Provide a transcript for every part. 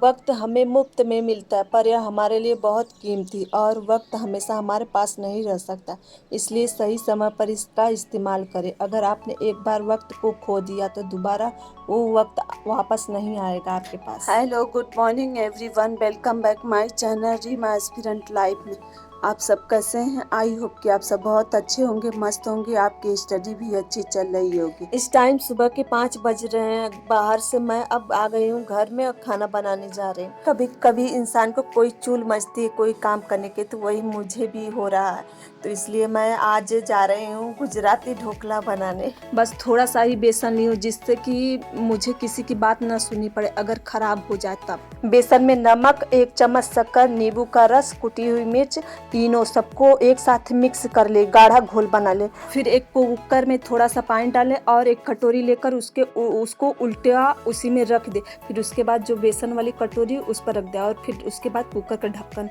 वक्त हमें मुफ्त में मिलता है पर यह हमारे लिए बहुत कीमती और वक्त हमेशा हमारे पास नहीं रह सकता। इसलिए सही समय पर इसका इस्तेमाल करें। अगर आपने एक बार वक्त को खो दिया तो दोबारा वो वक्त वापस नहीं आएगा आपके पास। Hello, good morning everyone, welcome back my channel Reema aspirant life में। आप सब कैसे हैं? आई होप कि आप सब बहुत अच्छे होंगे, मस्त होंगे, आपकी स्टडी भी अच्छी चल रही होगी। इस टाइम सुबह के 5 बज रहे हैं। बाहर से मैं अब आ गई हूँ घर में और खाना बनाने जा रहे हैं। कभी कभी इंसान को कोई चूल मचती है कोई काम करने के, तो वही मुझे भी हो रहा है। तो इसलिए मैं आज जा रही हूँ गुजराती ढोकला बनाने। बस थोड़ा सा ही बेसन ली हूँ जिससे कि मुझे किसी की बात ना सुननी पड़े अगर खराब हो जाए तब। बेसन में नमक, 1 चम्मच शक्कर, नींबू का रस, कुटी हुई मिर्च, तीनों सबको एक साथ मिक्स कर ले, गाढ़ा घोल बना ले। फिर एक कुकर में थोड़ा सा पानी डालें और एक कटोरी लेकर उसको उल्टा उसी में रख दे। फिर उसके बाद जो बेसन वाली कटोरी उस पर रख दे और फिर उसके बाद कुकर का ढक्कन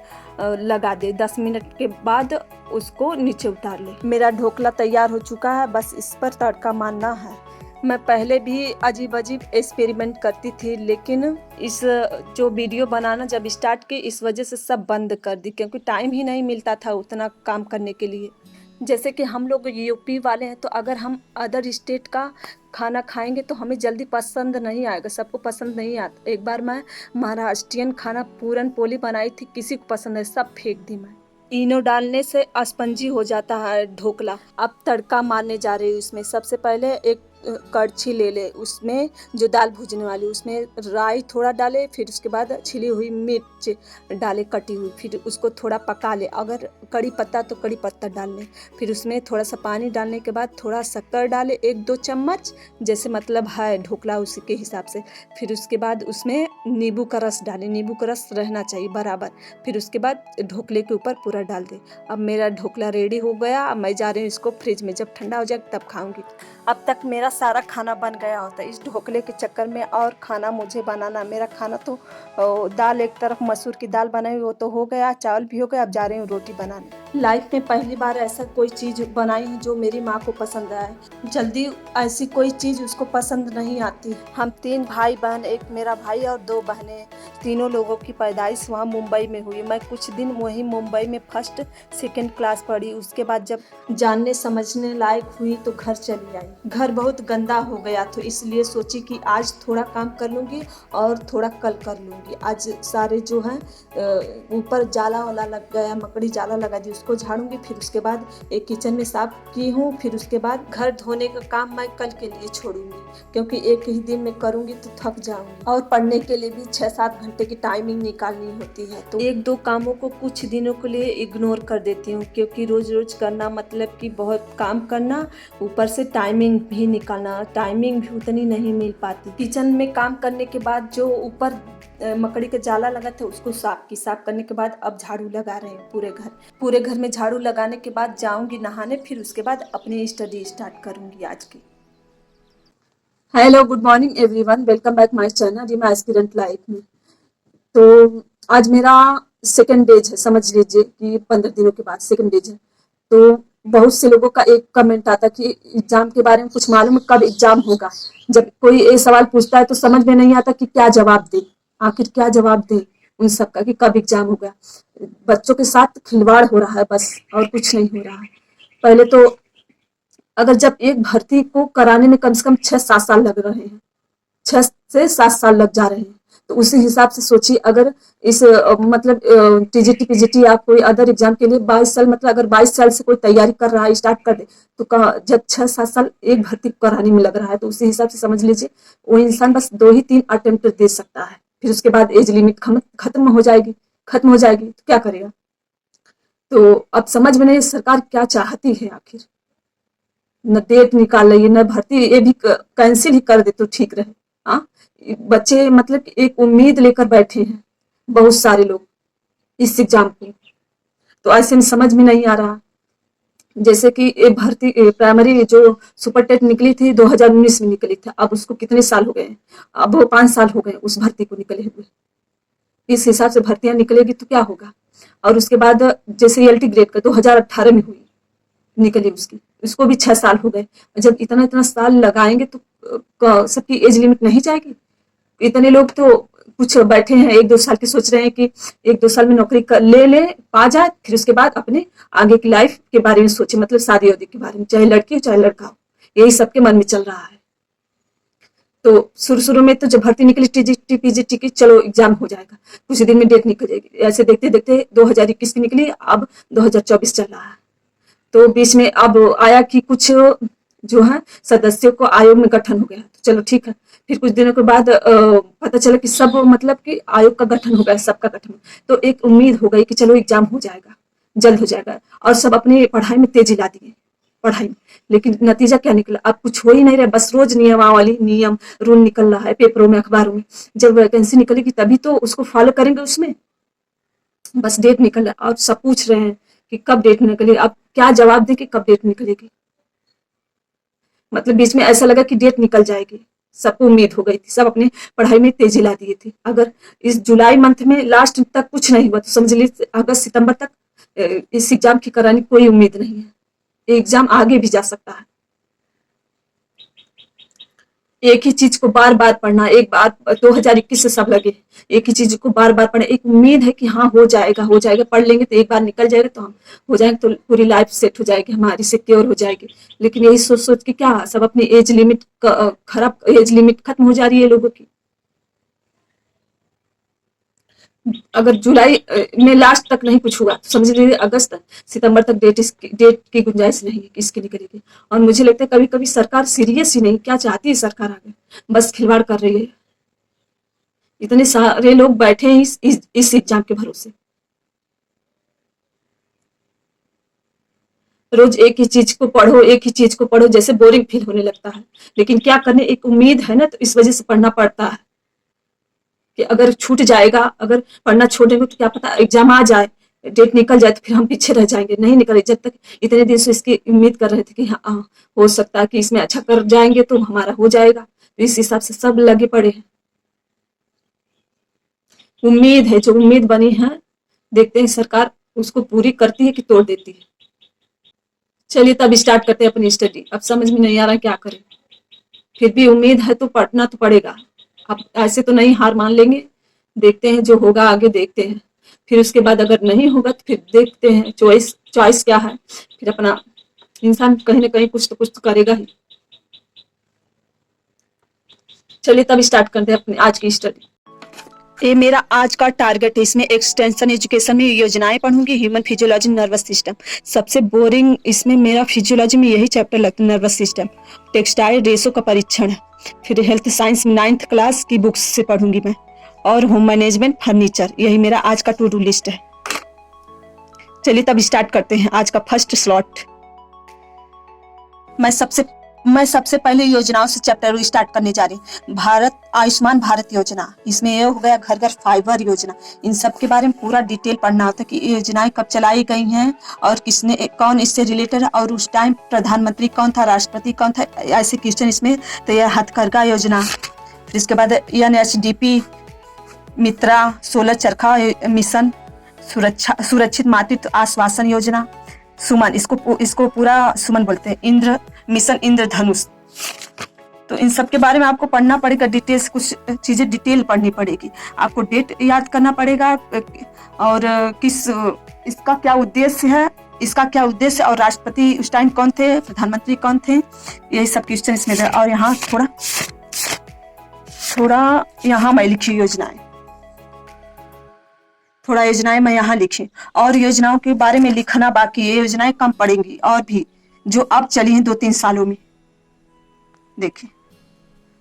लगा दे। 10 मिनट के बाद उसको नीचे उतार ले। मेरा ढोकला तैयार हो चुका है, बस इस पर तड़का मारना है। मैं पहले भी अजीब अजीब एक्सपेरिमेंट करती थी, लेकिन इस जो वीडियो बनाना जब स्टार्ट की इस वजह से सब बंद कर दी, क्योंकि टाइम ही नहीं मिलता था उतना काम करने के लिए। जैसे कि हम लोग यूपी वाले हैं, तो अगर हम अदर स्टेट का खाना खाएंगे तो हमें जल्दी पसंद नहीं आएगा, सबको पसंद नहीं आता। एक बार मैं महाराष्ट्रियन खाना पूरन पोली बनाई थी, किसी को पसंद नहीं, सब फेंक दी मैं। इनो डालने से स्पंजी हो जाता है ढोकला। अब तड़का मारने जा रही हूँ इसमें। सबसे पहले एक कड़छी ले ले, उसमें जो दाल भूजने वाली उसमें राई थोड़ा डाले, फिर उसके बाद छिली हुई मिर्च डाले कटी हुई, फिर उसको थोड़ा पका ले। अगर कड़ी पत्ता तो कड़ी पत्ता डाल ले। फिर उसमें थोड़ा सा पानी डालने के बाद थोड़ा शक्कर डाले, 1-2 चम्मच, जैसे मतलब है ढोकला उसी के हिसाब से। फिर उसके बाद उसमें नींबू का रस डाले, नींबू का रस रहना चाहिए बराबर। फिर उसके बाद ढोकले के ऊपर पूरा डाल दे। अब मेरा ढोकला रेडी हो गया। अब मैं जा रही हूँ इसको फ्रिज में, जब ठंडा हो जाए तब खाऊंगी। अब तक मेरा सारा खाना बन गया होता है, इस ढोकले के चक्कर में और खाना मुझे बनाना। मेरा खाना तो दाल, एक तरफ मसूर की दाल बनाई वो तो हो गया, चावल भी हो गया। अब जा रही हूँ रोटी बनाने। लाइफ में पहली बार ऐसा कोई चीज़ बनाई है जो मेरी माँ को पसंद आए। जल्दी ऐसी कोई चीज़ उसको पसंद नहीं आती। हम 3 भाई बहन, एक मेरा भाई और 2 बहनें। तीनों लोगों की पैदाइश वहाँ मुंबई में हुई। मैं कुछ दिन वहीं मुंबई में 1st 2nd क्लास पढ़ी। उसके बाद जब जानने समझने लायक हुई तो घर चली आई। घर बहुत गंदा हो गया, तो इसलिए सोची कि आज थोड़ा काम कर लूँगी और थोड़ा कल कर लूँगी। आज सारे जो हैं ऊपर जाला वाला लग गया, मकड़ी जाला लगा दी, उसको झाड़ूंगी। फिर उसके बाद एक किचन में साफ की हूँ। फिर उसके बाद घर धोने का काम मैं कल के लिए छोड़ूंगी, क्योंकि एक ही दिन में करूँगी तो थक जाऊँगी। और पढ़ने के लिए भी 6-7 घंटे की टाइमिंग निकालनी होती है, तो 1-2 कामों को कुछ दिनों के लिए इग्नोर कर देती हूँ, क्योंकि रोज रोज करना मतलब कि बहुत काम करना, ऊपर से टाइमिंग भी निकालना, टाइमिंग भी उतनी नहीं मिल पाती। किचन में काम करने के बाद जो ऊपर मकड़ी का जाला लगा था उसको साफ करने के बाद अब झाड़ू लगा रहे हैं पूरे घर में। झाड़ू लगाने के बाद जाऊंगी नहाने, फिर उसके बाद अपनी स्टडी स्टार्ट करूंगी आज की। Hello, good morning everyone, welcome back my channel Reema aspirant life में। तो आज मेरा सेकंड डेज है, समझ लीजिए कि 15 दिनों के बाद सेकंड डेज है। तो बहुत से लोगों का एक कमेंट आता कि एग्जाम के बारे में कुछ मालूम है, कब एग्जाम होगा। जब कोई ये सवाल पूछता है तो समझ में नहीं आता कि क्या जवाब दे, आखिर क्या जवाब दे उन सबका कि कब एग्जाम होगा। बच्चों के साथ खिलवाड़ हो रहा है बस, और कुछ नहीं हो रहा है। पहले तो अगर जब एक भर्ती को कराने में कम से कम 6-7 साल लग रहे हैं, 6 से 7 साल लग जा रहे हैं, तो उसी हिसाब से सोचिए अगर इस मतलब टीजीटी पीजीटी या कोई अदर एग्जाम के लिए 22 साल, मतलब अगर 22 साल से कोई तैयारी कर रहा है, स्टार्ट कर दे, तो जब 6-7 साल एक भर्ती कराने में लग रहा है, तो उसी हिसाब से समझ लीजिए वो इंसान बस 2 ही 3 अटेम्प्ट दे सकता है। फिर उसके बाद एज लिमिट खत्म हो जाएगी तो क्या करेगा। तो अब समझ में नहीं सरकार क्या चाहती है आखिर। न डेट निकाल रही है, न भर्ती, ये भी कैंसिल ही कर दे तो ठीक रहे। हाँ, बच्चे मतलब एक उम्मीद लेकर बैठे हैं बहुत सारे लोग इस एग्जाम को, तो ऐसे में समझ में नहीं आ रहा। जैसे कि ये भर्ती प्राइमरी जो सुपर टेट निकली थी 2019 में निकली थी, अब उसको कितने साल हो गए, अब वो 5 साल हो गए उस भर्ती को निकले हुए। इस हिसाब से भर्तियां निकलेगी तो क्या होगा। और उसके बाद जैसे एलटी ग्रेड का 2018 में हुई निकली उसको भी 6 साल हो गए। जब इतना साल लगाएंगे तो सबकी एज लिमिट नहीं जाएगी। इतने लोग तो कुछ बैठे हैं 1-2 साल के, सोच रहे हैं कि 1-2 साल में नौकरी ले पा जाए, फिर उसके बाद अपने आगे की लाइफ के बारे में सोचे, मतलब शादी वादी के बारे में, चाहे लड़की हो चाहे लड़का हो, यही सबके मन में चल रहा है। तो शुरू में तो जब भर्ती निकली टीजीटी पीजीटी की, चलो एग्जाम हो जाएगा, कुछ दिन में डेट निकल जाएगी, ऐसे देखते देखते 2021 की निकली, अब 2024 चल रहा है। तो बीच में अब आया कि कुछ जो है सदस्यों को आयोग में गठन हो गया, तो चलो ठीक है। फिर कुछ दिनों के बाद पता चला कि सब मतलब कि आयोग का गठन हो गया, सबका गठन, तो एक उम्मीद हो गई कि चलो एग्जाम हो जाएगा, जल्द हो जाएगा, और सब अपनी पढ़ाई में तेजी ला दिए, पढ़ाई में। लेकिन नतीजा क्या निकला, अब कुछ हो ही नहीं रहा, बस रोज नियम रूल निकल रहा है पेपरों में, अखबारों में। जब वैकेंसी निकलेगी तभी तो उसको फॉलो करेंगे उसमें, बस डेट निकल रहा है और सब पूछ रहे हैं कि कब डेट निकलेगी। अब क्या जवाब दे कि कब डेट निकलेगी, मतलब बीच में ऐसा लगा कि डेट निकल जाएगी, सबको उम्मीद हो गई थी, सब अपने पढ़ाई में तेजी ला दिए थे। अगर इस जुलाई मंथ में लास्ट तक कुछ नहीं हुआ तो समझ लीजिए अगस्त सितंबर तक इस एग्जाम की कराने की कोई उम्मीद नहीं है, एग्जाम आगे भी जा सकता है। एक ही चीज को बार बार पढ़ना, एक बार 2021 से सब लगे एक ही चीज को बार बार पढ़े, एक उम्मीद है कि हाँ हो जाएगा, पढ़ लेंगे तो एक बार निकल जाएगा, तो हम हो जाएंगे, तो पूरी लाइफ सेट हो जाएगी हमारी, सिक्योर हो जाएगी। लेकिन यही सोच सोच के क्या सब अपनी एज लिमिट, खराब एज लिमिट खत्म हो जा रही है लोगों की। अगर जुलाई में लास्ट तक नहीं कुछ हुआ तो समझ लीजिए अगस्त सितंबर तक डेट की गुंजाइश नहीं है कि इसकी निकलेगी। और मुझे लगता है कभी कभी सरकार सीरियस ही नहीं, क्या चाहती है सरकार आगे, बस खिलवाड़ कर रही है। इतने सारे लोग बैठे हैं इस एग्जाम के भरोसे, रोज एक ही चीज को पढ़ो, जैसे बोरिंग फील होने लगता है। लेकिन क्या करने, एक उम्मीद है ना, तो इस वजह से पढ़ना पड़ता है कि अगर छूट जाएगा, अगर पढ़ना छोड़ेंगे तो क्या पता एग्जाम आ जाए, डेट निकल जाए, तो फिर हम पीछे रह जाएंगे, नहीं निकले। जब तक इतने दिन से इसकी उम्मीद कर रहे थे कि हाँ हो सकता है कि इसमें अच्छा कर जाएंगे तो हमारा हो जाएगा, तो इस हिसाब से सब लगे पड़े हैं। उम्मीद है, जो उम्मीद बनी है, देखते हैं सरकार उसको पूरी करती है कि तोड़ देती है। चलिए तब स्टार्ट करते हैं अपनी स्टडी। अब समझ में नहीं आ रहा क्या करें, फिर भी उम्मीद है तो पढ़ना तो पड़ेगा। अब ऐसे तो नहीं हार मान लेंगे, देखते हैं जो होगा आगे देखते हैं। फिर उसके बाद अगर नहीं होगा तो फिर देखते हैं चॉइस क्या है, फिर अपना इंसान कहीं ना कहीं कुछ तो करेगा ही। चलिए तब स्टार्ट करते हैं अपनी आज की स्टडी। ये मेरा आज का टारगेट है, इसमें एक्सटेंशन एजुकेशन में योजनाएं पढ़ूंगी, ह्यूमन फिजियोलॉजी, नर्वस सिस्टम। सबसे बोरिंग इसमें मेरा फिजियोलॉजी में यही चैप्टर लगता है, नर्वस सिस्टम। टेक्सटाइल रेशो का परीक्षण है। फिर हेल्थ साइंस 9th क्लास की बुक्स से पढ़ूंगी मैं, और होम मैनेजमेंट, फर्नीचर, यही मेरा आज का टू डू लिस्ट है। चलिए तब स्टार्ट करते हैं आज का फर्स्ट स्लॉट। मैं सबसे पहले योजनाओं से चैप्टर स्टार्ट करने जा रही हूँ। आयुष्मान भारत योजना, इसमें ये हो गया घर घर फाइबर योजना। इन सब के बारे में पूरा डिटेल पढ़ना होता है कि ये योजनाएं कब चलाई गई हैं और कौन इससे रिलेटेड है, और उस टाइम प्रधानमंत्री कौन था, राष्ट्रपति कौन था, ऐसे क्वेश्चन इसमें। तो यह हथकरघा योजना, फिर इसके बाद NHDP, मित्रा, 16 चरखा मिशन, सुरक्षित मातृत्व आश्वासन योजना, सुमन, इसको पूरा सुमन बोलते हैं, मिशन इंद्रधनुष। तो इन सब के बारे में आपको पढ़ना पड़ेगा, डिटेल्स, कुछ चीजें डिटेल पढ़नी पड़ेगी आपको, डेट याद करना पड़ेगा, और इसका क्या उद्देश्य है, और राष्ट्रपति उस टाइम कौन थे, प्रधानमंत्री कौन थे, यही सब क्वेश्चन इसमें। और यहाँ थोड़ा यहाँ मैं लिखी योजनाएं मैं यहाँ लिखी, और योजनाओं के बारे में लिखना बाकी है। योजनाएं कम पड़ेंगी और भी, जो अब चली हैं 2-3 सालों में। देखिए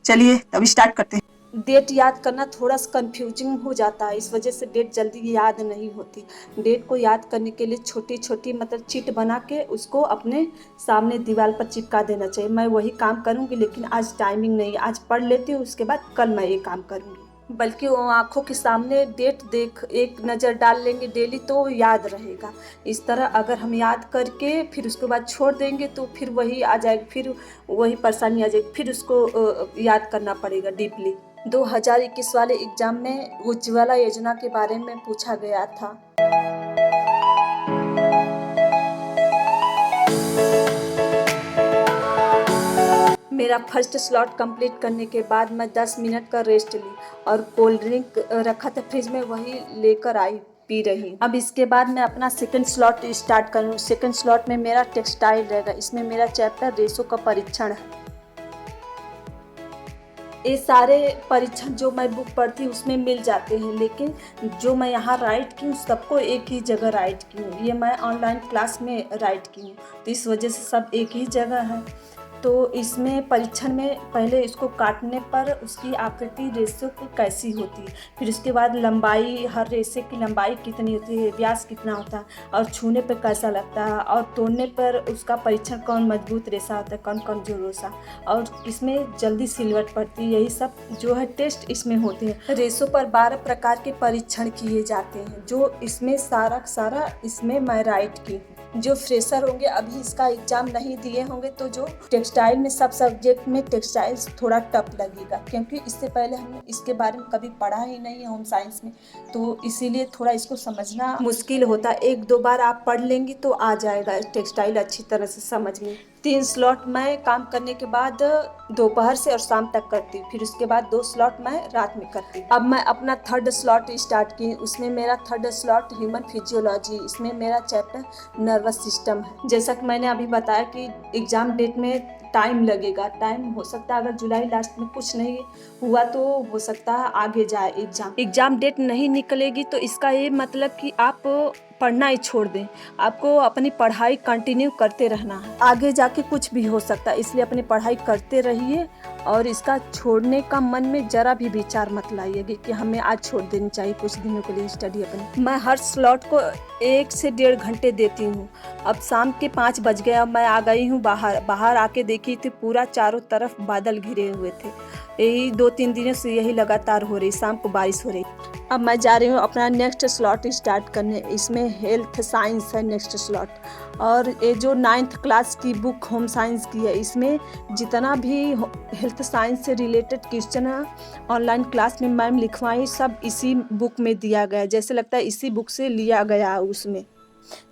चलिए तब स्टार्ट करते हैं। डेट याद करना थोड़ा सा कंफ्यूजिंग हो जाता है, इस वजह से डेट जल्दी याद नहीं होती। डेट को याद करने के लिए छोटी छोटी मतलब चिट बना के उसको अपने सामने दीवार पर चिपका देना चाहिए। मैं वही काम करूँगी, लेकिन आज टाइमिंग नहीं, आज पढ़ लेती हूँ, उसके बाद कल मैं ये काम करूँगी। बल्कि वो आंखों के सामने डेट देख एक नज़र डाल लेंगे डेली तो याद रहेगा। इस तरह अगर हम याद करके फिर उसके बाद छोड़ देंगे तो फिर वही आ जाएगी, फिर वही परेशानी आ जाएगी, फिर उसको याद करना पड़ेगा डीपली। 2021 वाले एग्जाम में उज्ज्वला योजना के बारे में पूछा गया था। मेरा फर्स्ट स्लॉट कंप्लीट करने के बाद मैं 10 मिनट का रेस्ट ली और कोल्ड ड्रिंक रखा था फ्रिज में, वही लेकर आई, पी रही हूँ। अब इसके बाद मैं अपना सेकंड स्लॉट स्टार्ट करूँ। सेकंड स्लॉट में मेरा टेक्सटाइल रहेगा। इसमें मेरा चैप्टर रेशो का परीक्षण है। ये सारे परीक्षण जो मैं बुक पढ़ती हूँ उसमें मिल जाते हैं, लेकिन जो मैं यहाँ राइट की हूँ सबको एक ही जगह राइट की हूँ। ये मैं ऑनलाइन क्लास में राइट की हूँ, तो इस वजह से सब एक ही जगह है। तो इसमें परीक्षण में पहले इसको काटने पर उसकी आकृति रेशे को कैसी होती है, फिर उसके बाद लंबाई, हर रेशे की लंबाई कितनी होती है, व्यास कितना होता है, और छूने पर कैसा लगता है, और तोड़ने पर उसका परीक्षण कौन मजबूत रेशा होता है, कौन कमजोर रेशा, और इसमें जल्दी सिलवट पड़ती है। यही सब जो है टेस्ट इसमें होते हैं। रेशों पर 12 प्रकार के परीक्षण किए जाते हैं, जो इसमें सारा इसमें मैं राइट की हूँ। जो फ्रेशर होंगे, अभी इसका एग्जाम नहीं दिए होंगे, तो जो टेक्सटाइल में सब सब्जेक्ट में टेक्सटाइल्स थोड़ा टफ लगेगा, क्योंकि इससे पहले हमने इसके बारे में कभी पढ़ा ही नहीं है होम साइंस में, तो इसीलिए थोड़ा इसको समझना मुश्किल होता है। 1-2 बार आप पढ़ लेंगी तो आ जाएगा टेक्सटाइल अच्छी तरह से समझ में। 3 स्लॉट मैं काम करने के बाद दोपहर से और शाम तक करती हूँ, फिर उसके बाद 2 स्लॉट मैं रात में करती हूँ। अब मैं अपना थर्ड स्लॉट स्टार्ट की। उसमें मेरा थर्ड स्लॉट ह्यूमन फिजियोलॉजी, इसमें मेरा चैप्टर नर्वस सिस्टम है। जैसा कि मैंने अभी बताया कि एग्ज़ाम डेट में टाइम लगेगा। टाइम हो सकता है अगर जुलाई लास्ट में कुछ नहीं हुआ तो हो सकता है आगे जाए एग्ज़ाम डेट नहीं निकलेगी, तो इसका ये मतलब कि आप पढ़ना ही छोड़ दें। आपको अपनी पढ़ाई कंटिन्यू करते रहना है, आगे जाके कुछ भी हो सकता है, इसलिए अपनी पढ़ाई करते रहिए और इसका छोड़ने का मन में जरा भी विचार मत लाइएगा कि हमें आज छोड़ देनी चाहिए कुछ दिनों के लिए स्टडी अपनी। मैं हर स्लॉट को 1 से 1.5 घंटे देती हूँ। अब शाम के 5 बज गए, अब मैं आ गई हूँ बाहर आके देखी थी पूरा चारों तरफ बादल घिरे हुए थे। यही 2-3 दिनों से यही लगातार हो रही, शाम को बारिश हो रही। अब मैं जा रही हूँ अपना नेक्स्ट स्लॉट स्टार्ट करने। इसमें हेल्थ साइंस है नेक्स्ट स्लॉट, और ये जो 9th क्लास की बुक होम साइंस की है, इसमें जितना भी हेल्थ साइंस से रिलेटेड क्वेश्चन है ऑनलाइन क्लास में मैम लिखवाई, सब इसी बुक में दिया गया है। जैसे लगता है इसी बुक से लिया गया है। उसमें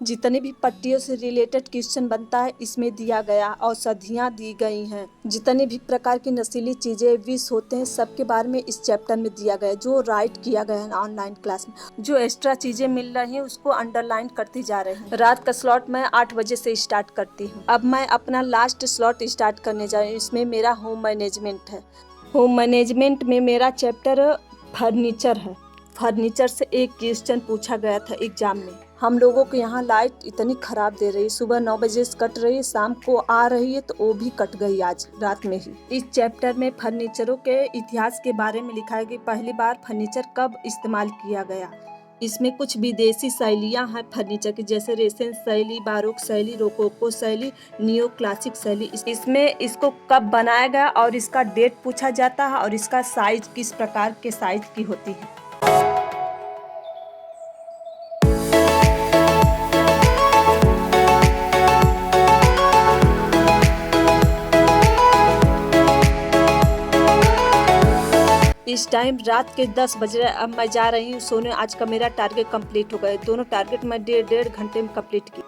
जितने भी पट्टियों से रिलेटेड क्वेश्चन बनता है इसमें दिया गया। औषधियाँ दी गई हैं, जितने भी प्रकार की नशीली चीज़ें, विष होते हैं, सबके बारे में इस चैप्टर में दिया गया है, जो राइट किया गया है ऑनलाइन क्लास में। जो एक्स्ट्रा चीज़ें मिल रही हैं उसको अंडरलाइन करती जा रही हैं। रात का स्लॉट मैं 8 बजे से स्टार्ट करती हूँ। अब मैं अपना लास्ट स्लॉट स्टार्ट करने जा रही हूँ। इसमें मेरा होम मैनेजमेंट है। होम मैनेजमेंट में मेरा चैप्टर फर्नीचर है। फर्नीचर से एक क्वेश्चन पूछा गया था एग्जाम में। हम लोगों के यहाँ लाइट इतनी ख़राब दे रही है, सुबह 9 बजे से कट रही है, शाम को आ रही है, तो वो भी कट गई आज रात में ही। इस चैप्टर में फर्नीचरों के इतिहास के बारे में लिखा है कि पहली बार फर्नीचर कब इस्तेमाल किया गया। इसमें कुछ विदेशी शैलियाँ हैं फर्नीचर की, जैसे रेसेंस शैली, बारोक शैली, रोकोको शैली, नियो क्लासिक शैली। इसमें इसको कब बनाया गया और इसका डेट पूछा जाता है, और इसका साइज किस प्रकार के साइज की होती है। इस टाइम रात के 10 बज रहे। अब मैं जा रही हूँ सोने। आज का मेरा टारगेट कंप्लीट हो गया। दोनों टारगेट मैं 1.5 घंटे में कंप्लीट की।